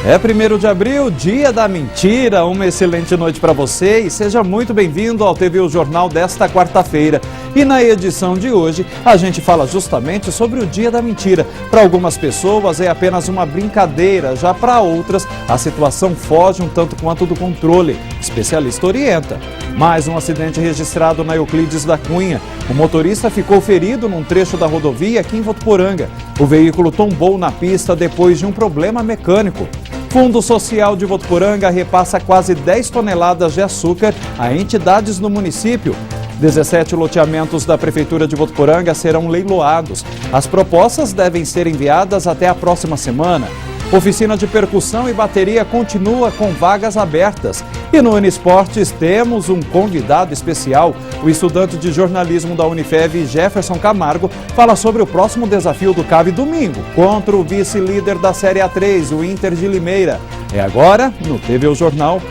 É 1º de abril, dia da mentira. Uma excelente noite para você e seja muito bem-vindo ao TV O Jornal desta quarta-feira. E na edição de hoje, a gente fala justamente sobre o dia da mentira. Para algumas pessoas é apenas uma brincadeira, já para outras a situação foge um tanto quanto do controle. Especialista orienta. Mais um acidente registrado na Euclides da Cunha. O motorista ficou ferido num trecho da rodovia aqui em Votuporanga. O veículo tombou na pista depois de um problema mecânico. Fundo Social de Votuporanga repassa quase 10 toneladas de açúcar a entidades no município. 17 loteamentos da Prefeitura de Votuporanga serão leiloados. As propostas devem ser enviadas até a próxima semana. Oficina de percussão e bateria continua com vagas abertas. E no Uniesportes temos um convidado especial. O estudante de jornalismo da Unifev, Jefferson Camargo, fala sobre o próximo desafio do CAV domingo, contra o vice-líder da Série A3, o Inter de Limeira. É agora no TV O Jornal.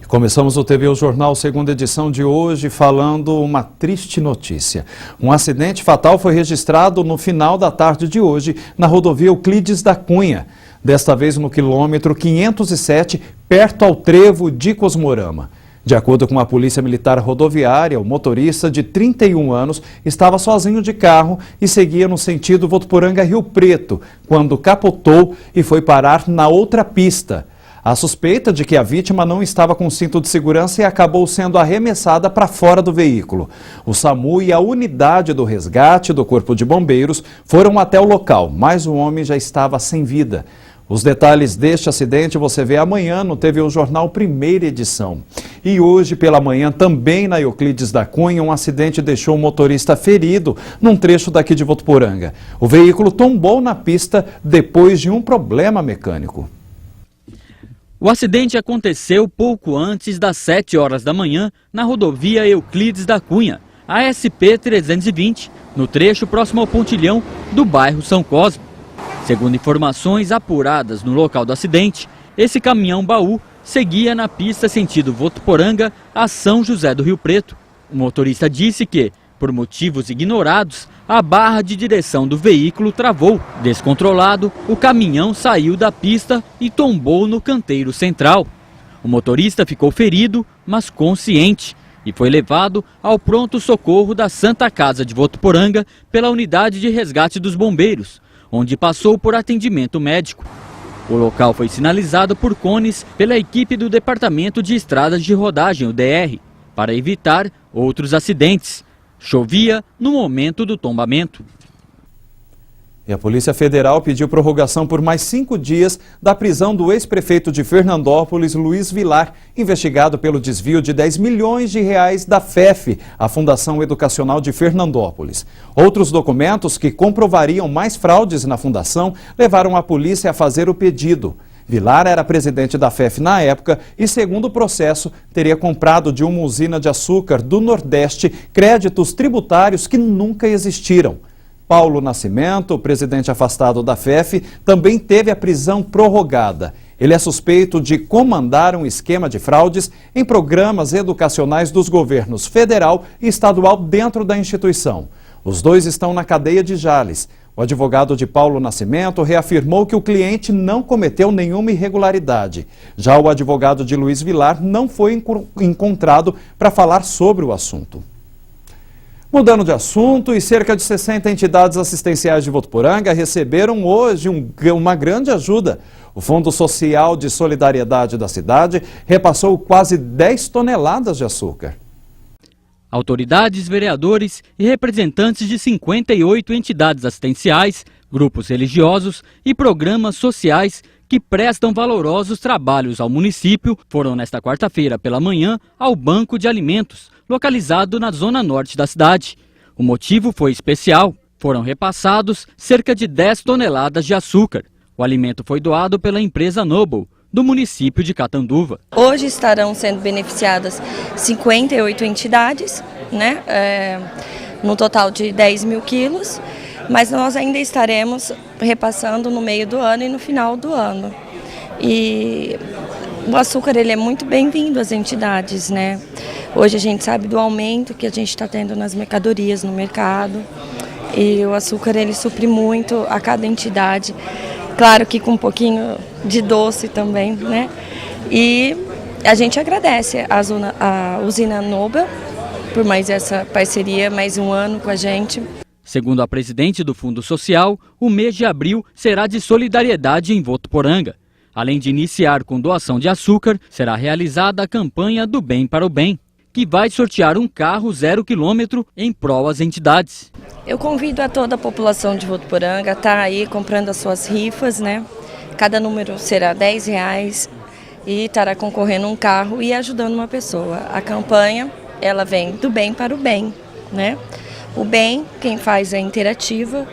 Começamos o TV O Jornal, segunda edição de hoje, falando uma triste notícia. Um acidente fatal foi registrado no final da tarde de hoje na rodovia Euclides da Cunha. Desta vez no quilômetro 507, perto ao trevo de Cosmorama. De acordo com a Polícia Militar Rodoviária, o motorista de 31 anos estava sozinho de carro e seguia no sentido Votuporanga-Rio Preto, quando capotou e foi parar na outra pista. A suspeita de que a vítima não estava com cinto de segurança e acabou sendo arremessada para fora do veículo. O SAMU e a unidade do resgate do Corpo de Bombeiros foram até o local, mas o homem já estava sem vida. Os detalhes deste acidente você vê amanhã no TV O Jornal, primeira edição. E hoje pela manhã, também na Euclides da Cunha, um acidente deixou um motorista ferido num trecho daqui de Votuporanga. O veículo tombou na pista depois de um problema mecânico. O acidente aconteceu pouco antes das 7 horas da manhã na rodovia Euclides da Cunha, a SP-320, no trecho próximo ao pontilhão do bairro São Cosme. Segundo informações apuradas no local do acidente, esse caminhão-baú seguia na pista sentido Votuporanga a São José do Rio Preto. O motorista disse que, por motivos ignorados, a barra de direção do veículo travou. Descontrolado, o caminhão saiu da pista e tombou no canteiro central. O motorista ficou ferido, mas consciente, e foi levado ao pronto-socorro da Santa Casa de Votuporanga pela unidade de resgate dos bombeiros, onde passou por atendimento médico. O local foi sinalizado por cones pela equipe do Departamento de Estradas de Rodagem, o DR, para evitar outros acidentes. Chovia no momento do tombamento. E a Polícia Federal pediu prorrogação por mais 5 dias da prisão do ex-prefeito de Fernandópolis, Luiz Vilar, investigado pelo desvio de 10 milhões de reais da FEF, a Fundação Educacional de Fernandópolis. Outros documentos que comprovariam mais fraudes na fundação levaram a polícia a fazer o pedido. Vilar era presidente da FEF na época e, segundo o processo, teria comprado de uma usina de açúcar do Nordeste créditos tributários que nunca existiram. Paulo Nascimento, presidente afastado da FEF, também teve a prisão prorrogada. Ele é suspeito de comandar um esquema de fraudes em programas educacionais dos governos federal e estadual dentro da instituição. Os dois estão na cadeia de Jales. O advogado de Paulo Nascimento reafirmou que o cliente não cometeu nenhuma irregularidade. Já o advogado de Luiz Vilar não foi encontrado para falar sobre o assunto. Mudando de assunto, e cerca de 60 entidades assistenciais de Votuporanga receberam hoje uma grande ajuda. O Fundo Social de Solidariedade da cidade repassou quase 10 toneladas de açúcar. Autoridades, vereadores e representantes de 58 entidades assistenciais, grupos religiosos e programas sociais que prestam valorosos trabalhos ao município foram nesta quarta-feira pela manhã ao Banco de Alimentos, localizado na zona norte da cidade. O motivo foi especial. Foram repassados cerca de 10 toneladas de açúcar. O alimento foi doado pela empresa Noble, do município de Catanduva. Hoje estarão sendo beneficiadas 58 entidades, né, no total de 10 mil quilos, mas nós ainda estaremos repassando no meio do ano e no final do ano. E o açúcar ele é muito bem-vindo às entidades, né? Hoje a gente sabe do aumento que a gente está tendo nas mercadorias no mercado e o açúcar ele supre muito a cada entidade, claro que com um pouquinho de doce também, né? E a gente agradece a usina Nobel por mais essa parceria, mais um ano com a gente. Segundo a presidente do Fundo Social, o mês de abril será de solidariedade em Votuporanga. Além de iniciar com doação de açúcar, será realizada a campanha do Bem para o Bem, que vai sortear um carro 0 km em prol às entidades. Eu convido a toda a população de Votuporanga a estar aí comprando as suas rifas, né? Cada número será R$10 e estará concorrendo um carro e ajudando uma pessoa. A campanha, ela vem do bem para o bem, né? O bem, quem faz é Interativa,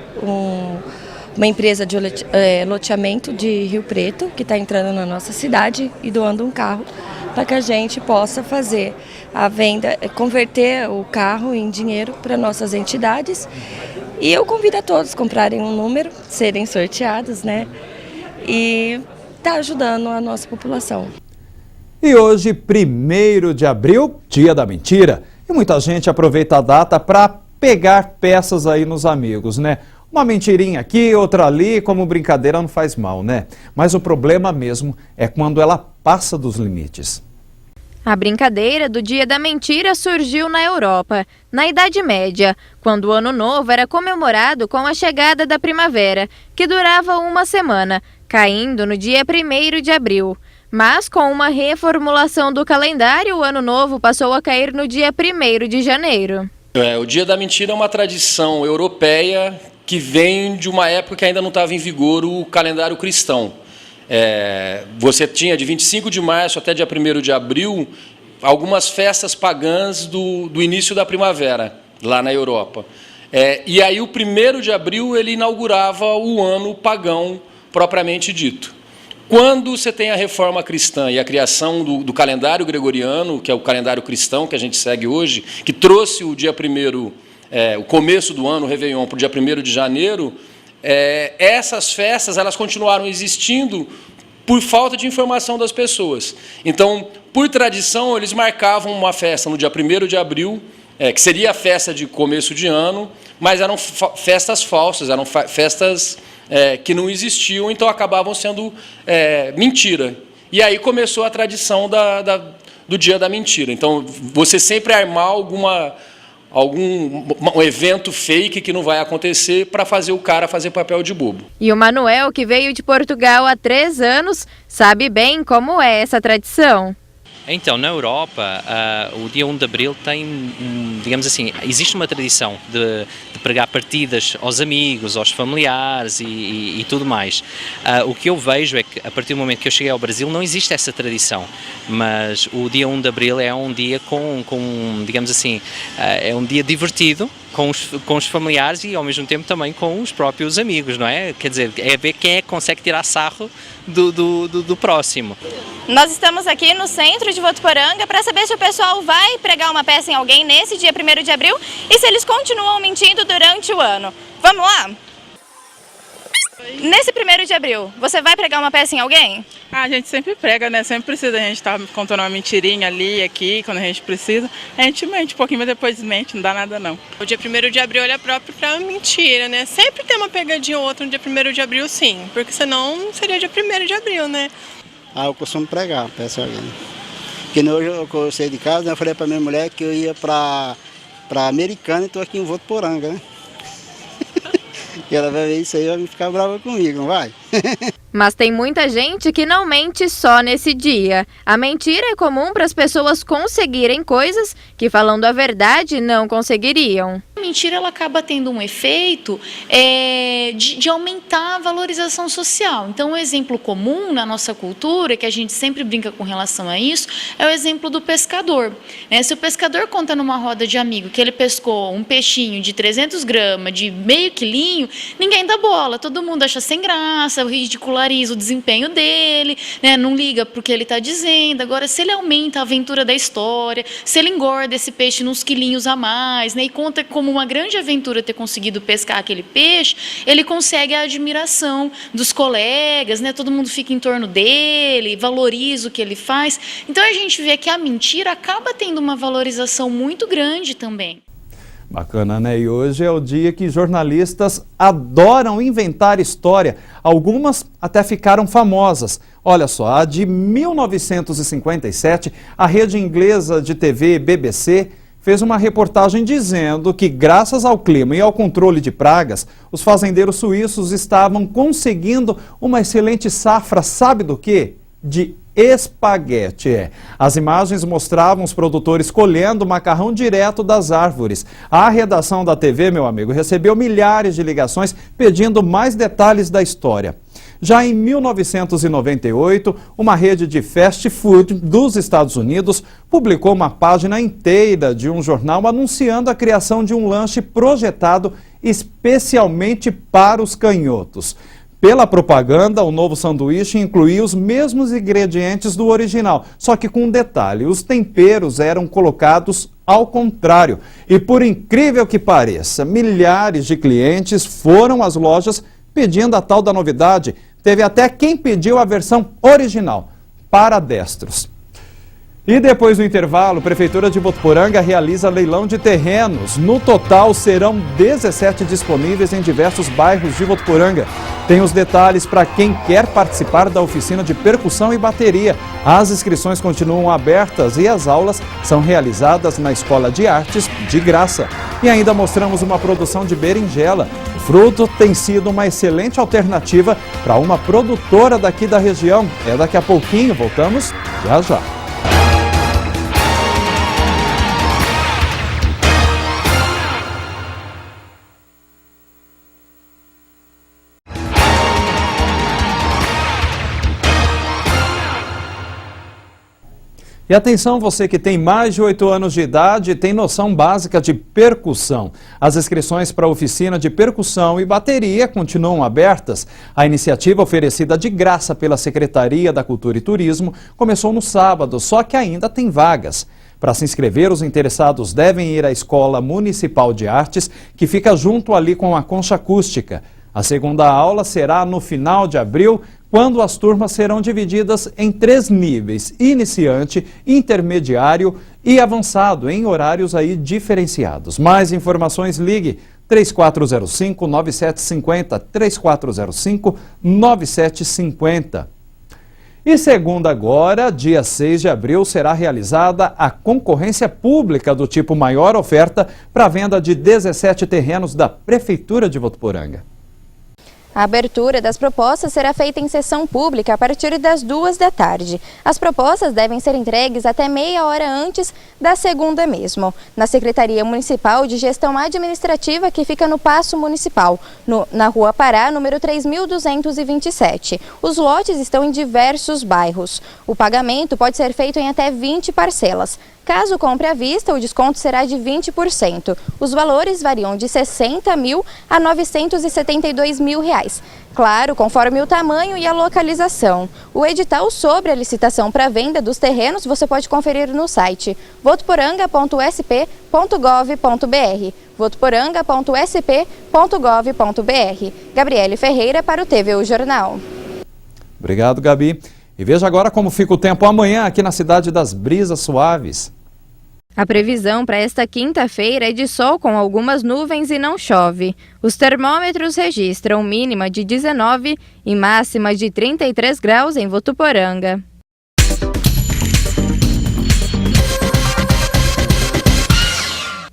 uma empresa de loteamento de Rio Preto, que está entrando na nossa cidade e doando um carro para que a gente possa fazer a venda, converter o carro em dinheiro para nossas entidades. E eu convido a todos a comprarem um número, serem sorteados, né? E tá ajudando a nossa população. E hoje, 1º de abril, dia da mentira. E muita gente aproveita a data para pegar peças aí nos amigos, né? Uma mentirinha aqui, outra ali, como brincadeira não faz mal, né? Mas o problema mesmo é quando ela passa dos limites. A brincadeira do Dia da Mentira surgiu na Europa, na Idade Média, quando o Ano Novo era comemorado com a chegada da primavera, que durava uma semana, caindo no dia 1º de abril. Mas com uma reformulação do calendário, o Ano Novo passou a cair no dia 1º de janeiro. O Dia da Mentira é uma tradição europeia que vem de uma época que ainda não estava em vigor o calendário cristão. Você tinha de 25 de março até dia 1º de abril algumas festas pagãs do início da primavera, lá na Europa. E aí o 1º de abril ele inaugurava o ano pagão propriamente dito. Quando você tem a reforma cristã e a criação do calendário gregoriano, que é o calendário cristão que a gente segue hoje, que trouxe o dia 1º, o começo do ano, o Réveillon, para o dia 1º de janeiro, essas festas elas continuaram existindo por falta de informação das pessoas. Então, por tradição, eles marcavam uma festa no dia 1º de abril, que seria a festa de começo de ano, mas eram festas falsas, eram festas que não existiam, então acabavam sendo mentira. E aí começou a tradição do Dia da Mentira. Então, você sempre armar algum evento fake que não vai acontecer para fazer o cara fazer papel de bobo. E o Manuel, que veio de Portugal há 3 anos, sabe bem como é essa tradição. Então, na Europa, o dia 1 de Abril tem, digamos assim, existe uma tradição de pregar partidas aos amigos, aos familiares e tudo mais. O que eu vejo é que, a partir do momento que eu cheguei ao Brasil, não existe essa tradição, mas o dia 1 de Abril é um dia digamos assim, é um dia divertido com os familiares e, ao mesmo tempo, também com os próprios amigos, não é? Quer dizer, é ver quem é que consegue tirar sarro do próximo. Nós estamos aqui no centro de Votuporanga para saber se o pessoal vai pregar uma peça em alguém nesse dia 1º de abril e se eles continuam mentindo durante o ano. Vamos lá? Nesse 1º de abril, você vai pregar uma peça em alguém? A gente sempre prega, né? Sempre precisa, a gente estar contando uma mentirinha ali, aqui, quando a gente precisa. A gente mente um pouquinho, mas depois mente, não dá nada não. O dia 1º de abril é próprio para mentira, né? Sempre tem uma pegadinha ou outra no dia 1º de abril, sim. Porque senão não seria dia 1º de abril, né? Eu costumo pregar, peço alguém. Porque hoje eu saí de casa, né, eu falei para minha mulher que eu ia para Americana e estou aqui em Votuporanga, né? E ela vai ver isso aí e vai ficar brava comigo, não vai? Mas tem muita gente que não mente só nesse dia. A mentira é comum para as pessoas conseguirem coisas que, falando a verdade, não conseguiriam. A mentira ela acaba tendo um efeito de aumentar a valorização social. Então, um exemplo comum na nossa cultura, que a gente sempre brinca com relação a isso, é o exemplo do pescador. Se o pescador conta numa roda de amigo que ele pescou um peixinho de 300 gramas, de meio quilinho, ninguém dá bola, todo mundo acha sem graça, ridiculariza o desempenho dele, não liga para o que ele está dizendo. Agora, se ele aumenta a aventura da história, se ele engorda esse peixe nos quilinhos a mais, e conta como uma grande aventura ter conseguido pescar aquele peixe, ele consegue a admiração dos colegas, todo mundo fica em torno dele, valoriza o que ele faz. Então a gente vê que a mentira acaba tendo uma valorização muito grande também. Bacana, né? E hoje é o dia que jornalistas adoram inventar história. Algumas até ficaram famosas. Olha só, a de 1957, a rede inglesa de TV BBC fez uma reportagem dizendo que, graças ao clima e ao controle de pragas, os fazendeiros suíços estavam conseguindo uma excelente safra, sabe do quê? De espaguete. As imagens mostravam os produtores colhendo macarrão direto das árvores. A redação da TV, meu amigo, recebeu milhares de ligações pedindo mais detalhes da história. Já em 1998, uma rede de fast food dos Estados Unidos publicou uma página inteira de um jornal anunciando a criação de um lanche projetado especialmente para os canhotos. Pela propaganda, o novo sanduíche incluía os mesmos ingredientes do original, só que com um detalhe: os temperos eram colocados ao contrário. E por incrível que pareça, milhares de clientes foram às lojas pedindo a tal da novidade. Teve até quem pediu a versão original, para destros. E depois do intervalo, a Prefeitura de Votuporanga realiza leilão de terrenos. No total, serão 17 disponíveis em diversos bairros de Votuporanga. Tem os detalhes para quem quer participar da oficina de percussão e bateria. As inscrições continuam abertas e as aulas são realizadas na Escola de Artes de graça. E ainda mostramos uma produção de berinjela. O fruto tem sido uma excelente alternativa para uma produtora daqui da região. É daqui a pouquinho, voltamos já já. E atenção, você que tem mais de 8 anos de idade e tem noção básica de percussão. As inscrições para a oficina de percussão e bateria continuam abertas. A iniciativa, oferecida de graça pela Secretaria da Cultura e Turismo, começou no sábado, só que ainda tem vagas. Para se inscrever, os interessados devem ir à Escola Municipal de Artes, que fica junto ali com a Concha Acústica. A segunda aula será no final de abril, quando as turmas serão divididas em 3 níveis: iniciante, intermediário e avançado, em horários aí diferenciados. Mais informações, ligue 3405-9750, 3405-9750. E segundo agora, dia 6 de abril, será realizada a concorrência pública do tipo maior oferta para a venda de 17 terrenos da Prefeitura de Votuporanga. A abertura das propostas será feita em sessão pública a partir das 2 da tarde. As propostas devem ser entregues até meia hora antes da segunda mesmo, na Secretaria Municipal de Gestão Administrativa, que fica no Paço Municipal, na Rua Pará, número 3227. Os lotes estão em diversos bairros. O pagamento pode ser feito em até 20 parcelas. Caso compre à vista, o desconto será de 20%. Os valores variam de R$ 60 mil a R$ 972 mil. Claro, conforme o tamanho e a localização. O edital sobre a licitação para venda dos terrenos você pode conferir no site votuporanga.sp.gov.br. votuporanga.sp.gov.br. Gabriele Ferreira para o TVU Jornal. Obrigado, Gabi. E veja agora como fica o tempo amanhã aqui na cidade das Brisas Suaves. A previsão para esta quinta-feira é de sol com algumas nuvens e não chove. Os termômetros registram mínima de 19 e máxima de 33 graus em Votuporanga.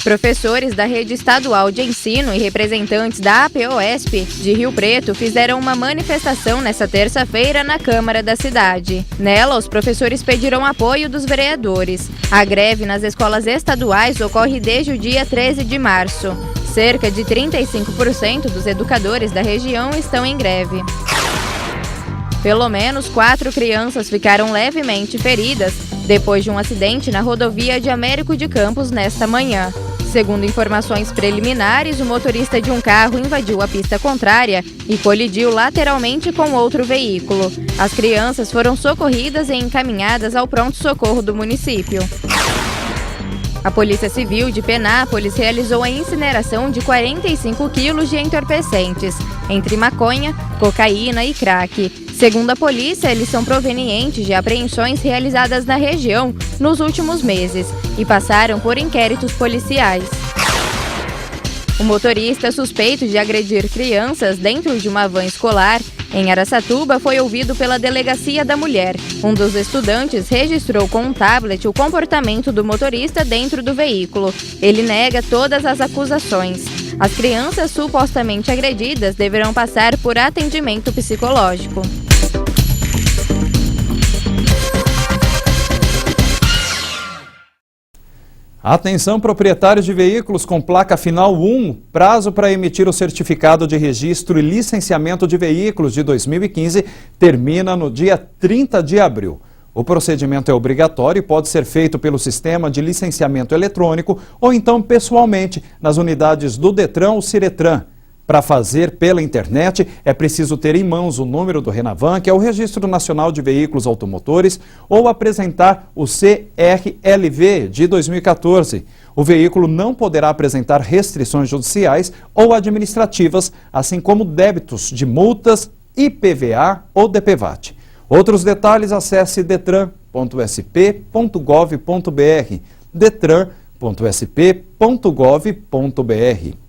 Professores da Rede Estadual de Ensino e representantes da APOESP de Rio Preto fizeram uma manifestação nesta terça-feira na Câmara da cidade. Nela, os professores pediram apoio dos vereadores. A greve nas escolas estaduais ocorre desde o dia 13 de março. Cerca de 35% dos educadores da região estão em greve. Pelo menos 4 crianças ficaram levemente feridas depois de um acidente na rodovia de Américo de Campos nesta manhã. Segundo informações preliminares, o motorista de um carro invadiu a pista contrária e colidiu lateralmente com outro veículo. As crianças foram socorridas e encaminhadas ao pronto-socorro do município. A Polícia Civil de Penápolis realizou a incineração de 45 quilos de entorpecentes, entre maconha, cocaína e crack. Segundo a polícia, eles são provenientes de apreensões realizadas na região nos últimos meses e passaram por inquéritos policiais. O motorista suspeito de agredir crianças dentro de uma van escolar em Araçatuba foi ouvido pela Delegacia da Mulher. Um dos estudantes registrou com um tablet o comportamento do motorista dentro do veículo. Ele nega todas as acusações. As crianças supostamente agredidas deverão passar por atendimento psicológico. Atenção, proprietários de veículos com placa final 1, prazo para emitir o certificado de registro e licenciamento de veículos de 2015 termina no dia 30 de abril. O procedimento é obrigatório e pode ser feito pelo sistema de licenciamento eletrônico ou então pessoalmente nas unidades do Detran ou Ciretran. Para fazer pela internet, é preciso ter em mãos o número do Renavan, que é o Registro Nacional de Veículos Automotores, ou apresentar o CRLV de 2014. O veículo não poderá apresentar restrições judiciais ou administrativas, assim como débitos de multas, IPVA ou DPVAT. Outros detalhes, acesse detran.sp.gov.br, detran.sp.gov.br.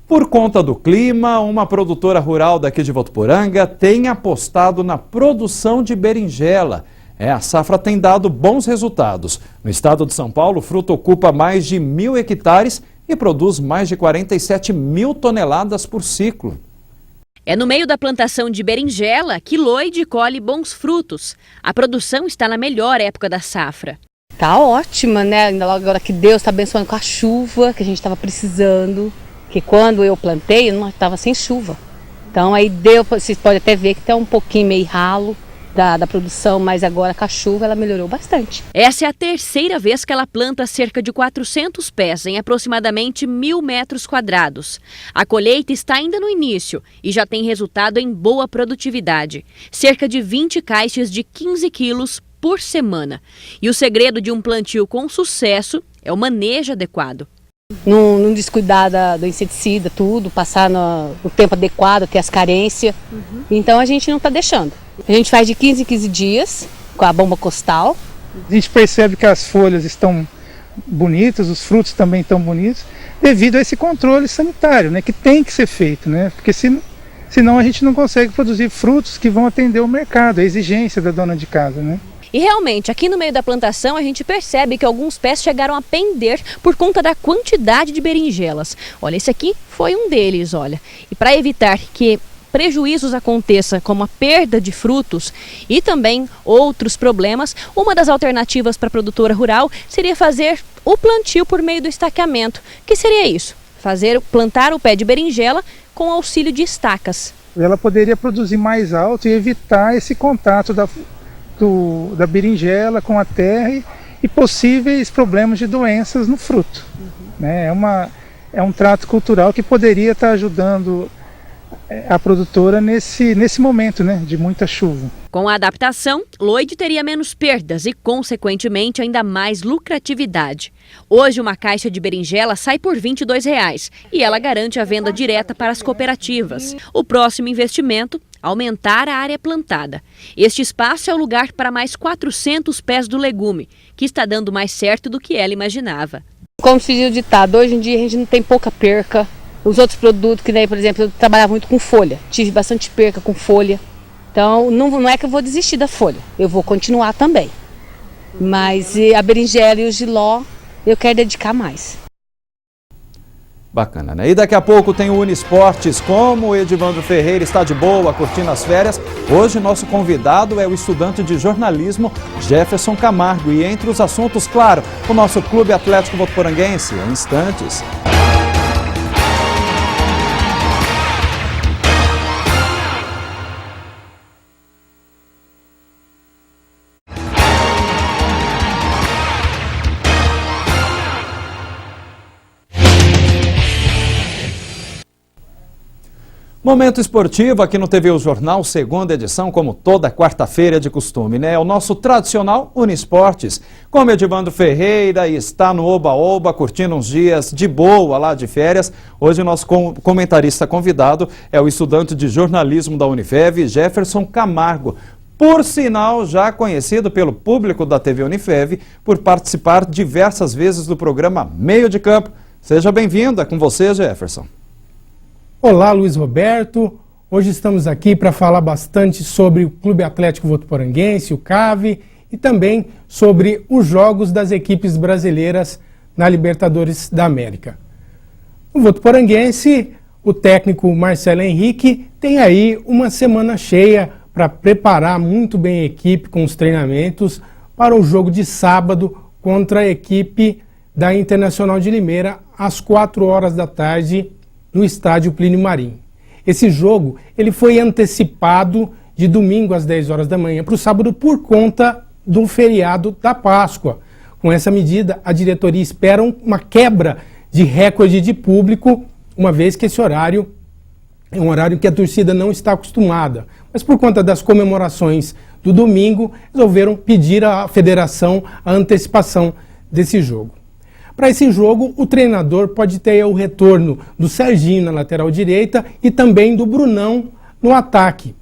Por conta do clima, uma produtora rural daqui de Votuporanga tem apostado na produção de berinjela. A safra tem dado bons resultados. No estado de São Paulo, o fruto ocupa mais de 1.000 hectares e produz mais de 47 mil toneladas por ciclo. É no meio da plantação de berinjela que Lloyd colhe bons frutos. A produção está na melhor época da safra. Tá ótima, né? Ainda logo agora que Deus está abençoando com a chuva que a gente estava precisando. Que quando eu plantei, eu não estava sem chuva. Então aí deu, vocês podem até ver que está um pouquinho meio ralo da produção, mas agora com a chuva ela melhorou bastante. Essa é a terceira vez que ela planta cerca de 400 pés em aproximadamente 1.000 metros quadrados. A colheita está ainda no início e já tem resultado em boa produtividade. Cerca de 20 caixas de 15 quilos por semana. E o segredo de um plantio com sucesso é o manejo adequado. Não descuidar do inseticida, tudo, passar no tempo adequado, ter as carências. Então a gente não está deixando. A gente faz de 15 em 15 dias com a bomba costal. A gente percebe que as folhas estão bonitas, os frutos também estão bonitos, devido a esse controle sanitário, né, que tem que ser feito, né, porque senão a gente não consegue produzir frutos que vão atender o mercado, a exigência da dona de casa, né. E realmente, aqui no meio da plantação, a gente percebe que alguns pés chegaram a pender por conta da quantidade de berinjelas. Olha, esse aqui foi um deles, olha. E para evitar que prejuízos aconteçam, como a perda de frutos e também outros problemas, uma das alternativas para a produtora rural seria fazer o plantio por meio do estaqueamento. Que seria isso? Plantar o pé de berinjela com auxílio de estacas. Ela poderia produzir mais alto e evitar esse contato da berinjela com a terra e possíveis problemas de doenças no fruto. Né? É um trato cultural que poderia estar ajudando a produtora nesse momento, né, de muita chuva. Com a adaptação, Lloyd teria menos perdas e, consequentemente, ainda mais lucratividade. Hoje, uma caixa de berinjela sai por R$ 22,00 e ela garante a venda direta para as cooperativas. O próximo investimento, aumentar a área plantada. Este espaço é o lugar para mais 400 pés do legume, que está dando mais certo do que ela imaginava. Como se diz o ditado, hoje em dia a gente não tem pouca perca. Os outros produtos, que daí, por exemplo, eu trabalhava muito com folha, tive bastante perca com folha. Então, não é que eu vou desistir da folha, eu vou continuar também. Mas a berinjela e o jiló, eu quero dedicar mais. Bacana, né? E daqui a pouco tem o Uniesportes. Como o Edivandro Ferreira está de boa, curtindo as férias, hoje nosso convidado é o estudante de jornalismo Jefferson Camargo. E entre os assuntos, claro, o nosso Clube Atlético Votuporanguense, em instantes. Momento esportivo aqui no TV O Jornal, segunda edição, como toda quarta-feira de costume, né? É o nosso tradicional Uniesportes. Com Edivandro Ferreira e está no Oba-Oba, curtindo uns dias de boa lá de férias. Hoje o nosso comentarista convidado é o estudante de jornalismo da Unifev, Jefferson Camargo. Por sinal, já conhecido pelo público da TV Unifev por participar diversas vezes do programa Meio de Campo. Seja bem-vindo, é com você, Jefferson. Olá, Luiz Roberto. Hoje estamos aqui para falar bastante sobre o Clube Atlético Votuporanguense, o CAV, e também sobre os jogos das equipes brasileiras na Libertadores da América. O Votuporanguense, o técnico Marcelo Henrique, tem aí uma semana cheia para preparar muito bem a equipe com os treinamentos para o jogo de sábado contra a equipe da Internacional de Limeira, às 4 horas da tarde, no estádio Plínio Marim. Esse jogo ele foi antecipado de domingo às 10 horas da manhã para o sábado por conta do feriado da Páscoa. Com essa medida, a diretoria espera uma quebra de recorde de público, uma vez que esse horário é um horário que a torcida não está acostumada. Mas por conta das comemorações do domingo, resolveram pedir à federação a antecipação desse jogo. Para esse jogo, o treinador pode ter o retorno do Serginho na lateral direita e também do Brunão no ataque.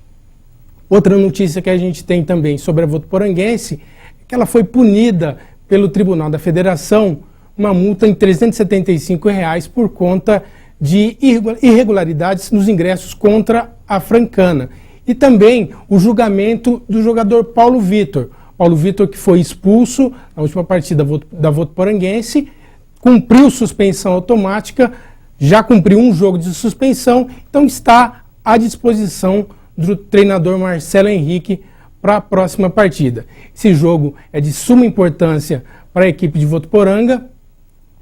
Outra notícia que a gente tem também sobre a Votuporanguense é que ela foi punida pelo Tribunal da Federação, uma multa em R$ 375 por conta de irregularidades nos ingressos contra a Francana. E também o julgamento do jogador Paulo Vitor. Paulo Vitor, que foi expulso na última partida da Votuporanguense, cumpriu suspensão automática, já cumpriu um jogo de suspensão, então está à disposição do treinador Marcelo Henrique para a próxima partida. Esse jogo é de suma importância para a equipe de Votuporanga,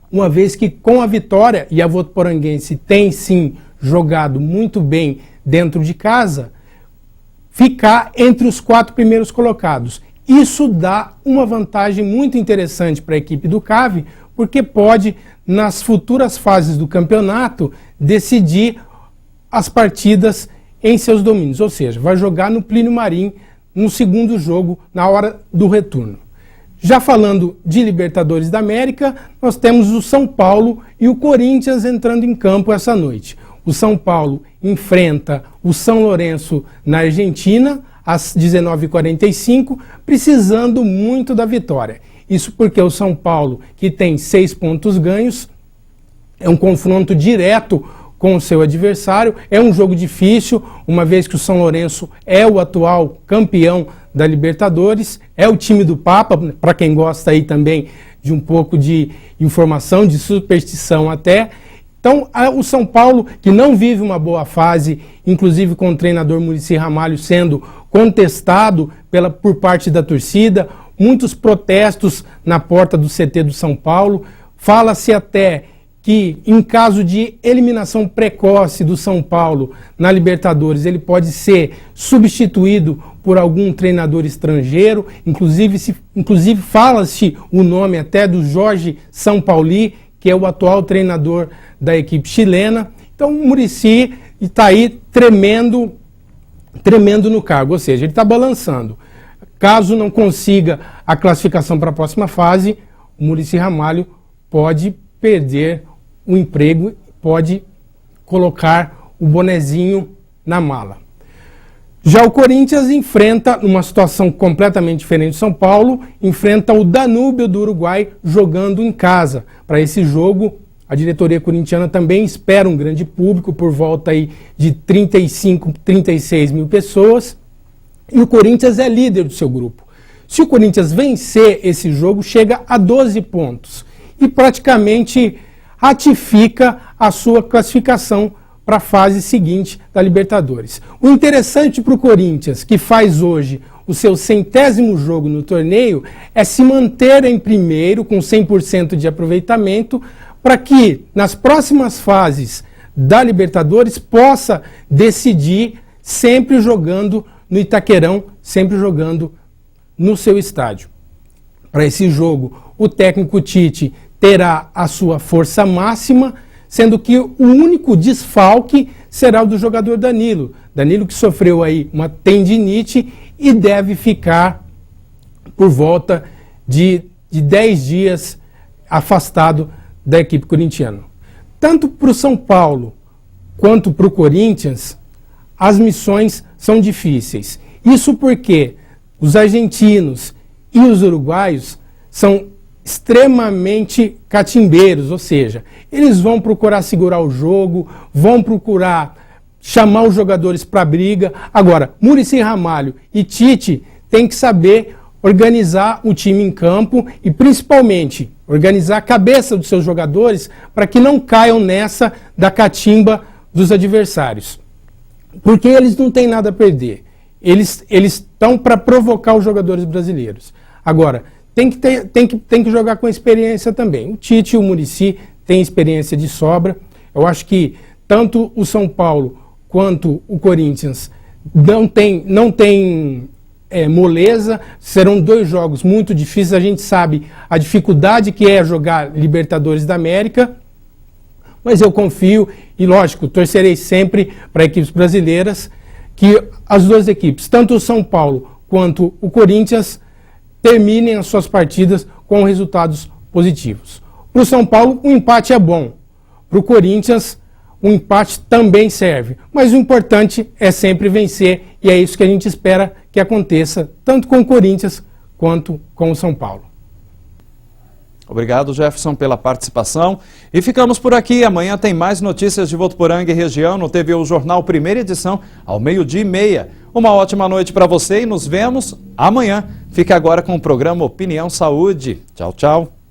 uma vez que com a vitória, e a Votuporanguense tem sim jogado muito bem dentro de casa, ficar entre os 4 primeiros colocados. Isso dá uma vantagem muito interessante para a equipe do CAV, porque pode, nas futuras fases do campeonato, decidir as partidas em seus domínios. Ou seja, vai jogar no Plínio Marim no segundo jogo, na hora do retorno. Já falando de Libertadores da América, nós temos o São Paulo e o Corinthians entrando em campo essa noite. O São Paulo enfrenta o São Lourenço na Argentina, às 19h45, precisando muito da vitória. Isso porque o São Paulo, que tem 6 pontos ganhos, é um confronto direto com o seu adversário, é um jogo difícil, uma vez que o São Lourenço é o atual campeão da Libertadores, é o time do Papa, para quem gosta aí também de um pouco de informação, de superstição até. Então, o São Paulo, que não vive uma boa fase, inclusive com o treinador Muricy Ramalho sendo contestado por parte da torcida, muitos protestos na porta do CT do São Paulo. Fala-se até que, em caso de eliminação precoce do São Paulo na Libertadores, ele pode ser substituído por algum treinador estrangeiro. Inclusive fala-se o nome até do Jorge Sampaoli, que é o atual treinador da equipe chilena. Então o Muricy está aí tremendo no cargo, ou seja, ele está balançando. Caso não consiga a classificação para a próxima fase, o Muricy Ramalho pode perder o emprego, pode colocar o bonezinho na mala. Já o Corinthians enfrenta, numa situação completamente diferente de São Paulo, enfrenta o Danúbio do Uruguai jogando em casa. Para esse jogo, a diretoria corintiana também espera um grande público, por volta aí de 35, 36 mil pessoas. E o Corinthians é líder do seu grupo. Se o Corinthians vencer esse jogo, chega a 12 pontos e praticamente ratifica a sua classificação para a fase seguinte da Libertadores. O interessante para o Corinthians, que faz hoje o seu 100º jogo no torneio, é se manter em primeiro com 100% de aproveitamento, para que nas próximas fases da Libertadores possa decidir sempre jogando no Itaquerão, sempre jogando no seu estádio. Para esse jogo, o técnico Tite terá a sua força máxima, sendo que o único desfalque será o do jogador Danilo. Danilo que sofreu aí uma tendinite e deve ficar por volta de 10 dias afastado da equipe corintiana. Tanto para o São Paulo quanto para o Corinthians, as missões são difíceis. Isso porque os argentinos e os uruguaios são extremamente catimbeiros, ou seja, eles vão procurar segurar o jogo, vão procurar chamar os jogadores para a briga. Agora, Muricy Ramalho e Tite têm que saber organizar o time em campo e, principalmente, organizar a cabeça dos seus jogadores para que não caiam nessa da catimba dos adversários. Porque eles não têm nada a perder. Eles estão para provocar os jogadores brasileiros. Agora, tem que jogar com experiência também. O Tite e o Muricy têm experiência de sobra. Eu acho que tanto o São Paulo quanto o Corinthians não tem moleza. Serão 2 jogos muito difíceis. A gente sabe a dificuldade que é jogar Libertadores da América. Mas eu confio e, lógico, torcerei sempre para equipes brasileiras, que as 2 equipes, tanto o São Paulo quanto o Corinthians, terminem as suas partidas com resultados positivos. Para o São Paulo, um empate é bom. Para o Corinthians, um empate também serve. Mas o importante é sempre vencer, e é isso que a gente espera que aconteça, tanto com o Corinthians quanto com o São Paulo. Obrigado, Jefferson, pela participação. E ficamos por aqui. Amanhã tem mais notícias de Votuporanga e região no TVU Jornal, primeira edição, ao 12h30. Uma ótima noite para você e nos vemos amanhã. Fique agora com o programa Opinião Saúde. Tchau, tchau.